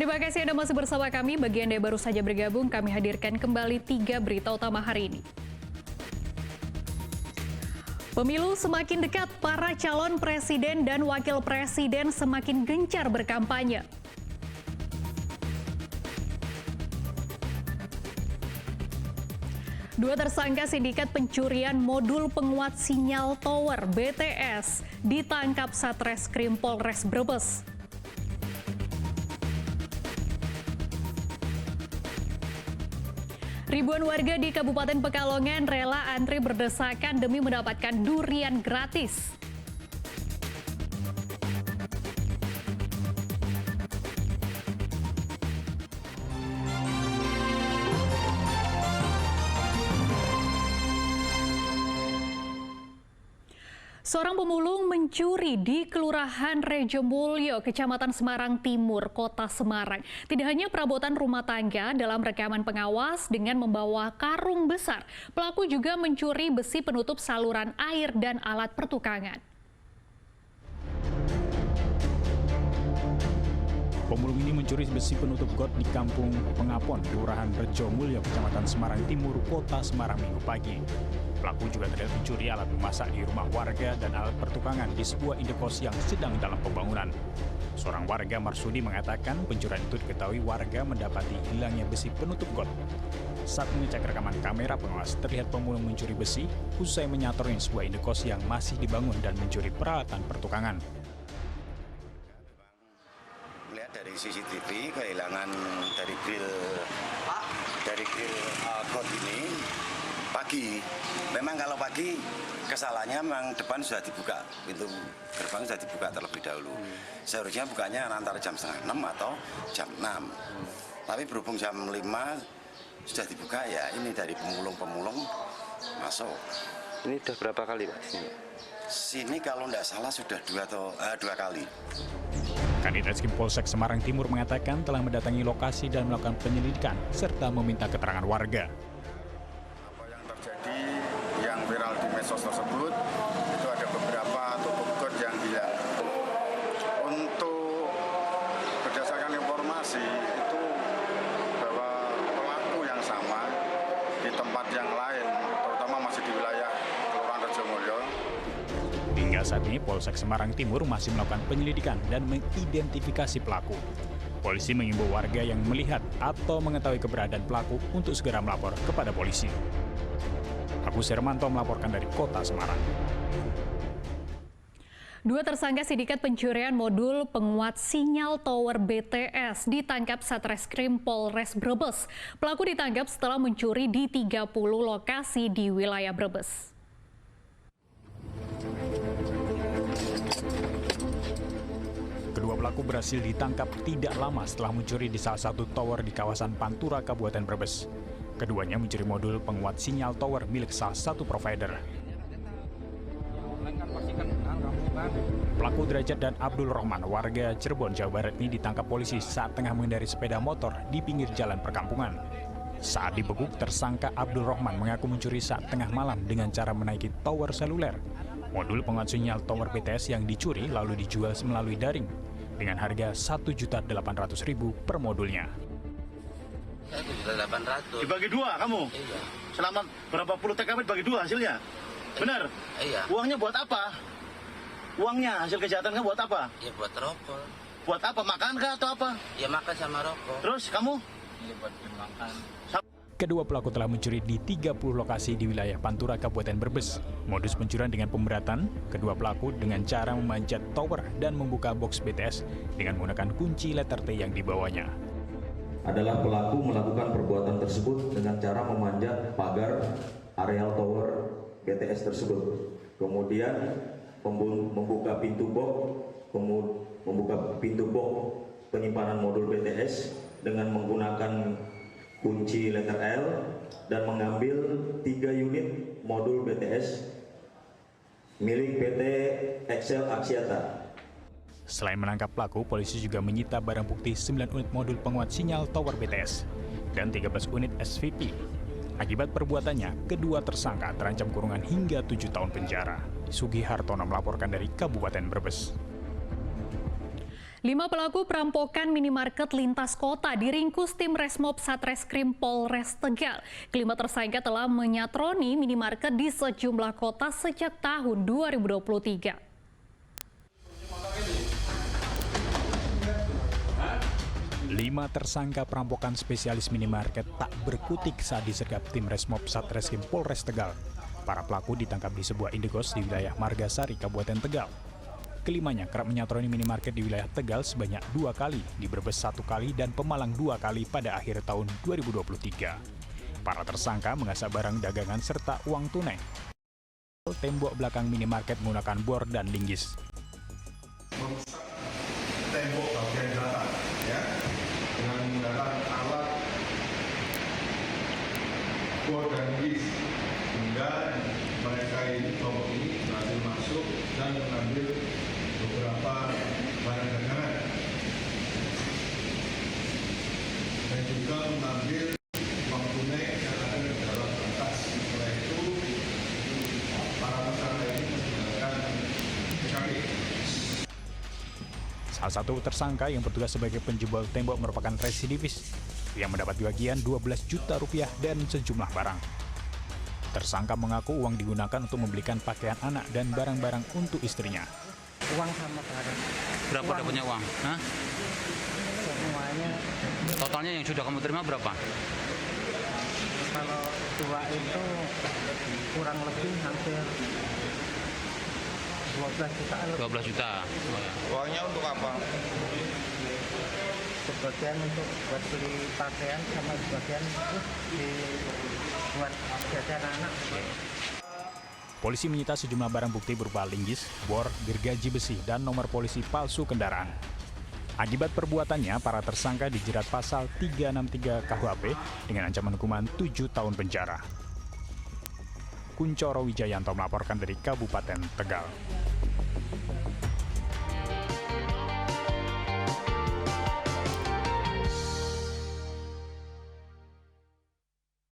Terima kasih Anda masih bersama kami. Bagi Anda yang baru saja bergabung, kami hadirkan kembali 3 berita utama hari ini. Pemilu semakin dekat, para calon presiden dan wakil presiden semakin gencar berkampanye. Dua tersangka sindikat pencurian modul penguat sinyal tower BTS ditangkap Satreskrim Polres Brebes. Ribuan warga di Kabupaten Pekalongan rela antri berdesakan demi mendapatkan durian gratis. Seorang pemulung mencuri di Kelurahan Rejomulyo, Kecamatan Semarang Timur, Kota Semarang. Tidak hanya perabotan rumah tangga, dalam rekaman pengawas dengan membawa karung besar, pelaku juga mencuri besi penutup saluran air dan alat pertukangan. Pemulung ini mencuri besi penutup got di Kampung Pengapon, Kelurahan Rejomulyo, Kecamatan Semarang Timur, Kota Semarang Minggu pagi. Pelaku juga terlihat mencuri alat memasak di rumah warga dan alat pertukangan di sebuah indekos yang sedang dalam pembangunan. Seorang warga Marsudi mengatakan pencurian itu diketahui warga mendapati hilangnya besi penutup got. Saat mengecek rekaman kamera pengawas, terlihat pemulung mencuri besi usai menyatornya sebuah indekos yang masih dibangun dan mencuri peralatan pertukangan. Melihat dari CCTV kehilangan dari grill got ini pagi. Memang kalau pagi kesalahannya memang depan sudah dibuka, pintu gerbang sudah dibuka terlebih dahulu. Seharusnya bukanya antara jam 5:30 atau jam 6. Tapi berhubung jam 5 sudah dibuka, ya ini dari pemulung-pemulung masuk. Ini sudah berapa kali, Pak? Sini kalau tidak salah sudah dua kali. Kanit Reskrim Polsek Semarang Timur mengatakan telah mendatangi lokasi dan melakukan penyelidikan serta meminta keterangan warga. Apa yang terjadi yang viral di medsos tersebut itu ada beberapa tutup got yang hilang. Untuk berdasarkan informasi itu bahwa pelaku yang sama di tempat yang lain, terutama masih di wilayah Kelurahan Rejomulyo. Hingga saat ini Polsek Semarang Timur masih melakukan penyelidikan dan mengidentifikasi pelaku. Polisi mengimbau warga yang melihat atau mengetahui keberadaan pelaku untuk segera melapor kepada polisi. Agus Hermanto melaporkan dari Kota Semarang. Dua tersangka sindikat pencurian modul penguat sinyal tower BTS ditangkap Satreskrim Polres Brebes. Pelaku ditangkap setelah mencuri di 30 lokasi di wilayah Brebes. Kedua pelaku berhasil ditangkap tidak lama setelah mencuri di salah satu tower di kawasan Pantura, Kabupaten Brebes. Keduanya mencuri modul penguat sinyal tower milik salah satu provider. Pelaku Derajat dan Abdul Rahman, warga Cirebon, Jawa Barat ini ditangkap polisi saat tengah mengendari sepeda motor di pinggir jalan perkampungan. Saat dibekuk, tersangka Abdul Rahman mengaku mencuri saat tengah malam dengan cara menaiki tower seluler. Modul penguat sinyal tower BTS yang dicuri lalu dijual melalui daring dengan harga Rp1.800.000 per modulnya. 800. Dibagi dua kamu? Iya. Selama berapa puluh TKP dibagi dua hasilnya? Benar? Iya. Uangnya buat apa? Uangnya hasil kejahatan kamu buat apa? Ya buat rokok. Buat apa? Makan kah atau apa? Ya makan sama rokok. Terus kamu? Ya buat makan. Kedua pelaku telah mencuri di 30 lokasi di wilayah Pantura, Kabupaten Brebes. Modus pencurian dengan pemberatan, kedua pelaku dengan cara memanjat tower dan membuka box BTS dengan menggunakan kunci letter T yang dibawanya. Adalah pelaku melakukan perbuatan tersebut dengan cara memanjat pagar areal tower BTS tersebut. Kemudian membuka pintu box penyimpanan modul BTS dengan menggunakan kunci letter L dan mengambil 3 unit modul BTS milik PT Excel Axiata. Selain menangkap pelaku, polisi juga menyita barang bukti 9 unit modul penguat sinyal tower BTS dan 13 unit SVP. Akibat perbuatannya, kedua tersangka terancam kurungan hingga 7 tahun penjara. Sugi Hartono melaporkan dari Kabupaten Brebes. 5 pelaku perampokan minimarket lintas kota diringkus tim Resmob Satreskrim Polres Tegal. Kelima tersangka telah menyatroni minimarket di sejumlah kota sejak tahun 2023. 5 tersangka perampokan spesialis minimarket tak berkutik saat disergap tim Resmob Satreskrim Polres Tegal. Para pelaku ditangkap di sebuah indekos di wilayah Margasari, Kabupaten Tegal. Kelimanya kerap menyatroni minimarket di wilayah Tegal sebanyak 2 kali, di Brebes 1 kali, dan Pemalang 2 kali pada akhir tahun 2023. Para tersangka mengasah barang dagangan serta uang tunai. Tembok belakang minimarket menggunakan bor dan linggis. Tembok bagian belakang, ya, dengan menggunakan alat bor dan linggis, hingga mereka ini kelompok ini berhasil masuk dan mengambil beberapa barang dagangan dan juga mengambil uang tunai yang ada di dalam kertas. Setelah itu para tersangka ini menggunakan TKP. Salah satu tersangka yang bertugas sebagai penjebol tembok merupakan residivis yang mendapat bagian 12 juta rupiah dan sejumlah barang. Tersangka mengaku uang digunakan untuk membelikan pakaian anak dan barang-barang untuk istrinya. Uang sama barang. Berapa dapatnya uang? Hah? Semuanya. Totalnya yang sudah kamu terima berapa? Kalau 2 itu kurang lebih hampir 12 juta. 12 juta. Oh, ya. Uangnya untuk apa? Sebagian untuk buat beli pakaian sama sebagian buat jajan anak. Polisi menyita sejumlah barang bukti berupa linggis, bor, gergaji besi, dan nomor polisi palsu kendaraan. Akibat perbuatannya, para tersangka dijerat pasal 363 KUHP dengan ancaman hukuman 7 tahun penjara. Kuncoro Wijayanto melaporkan dari Kabupaten Tegal.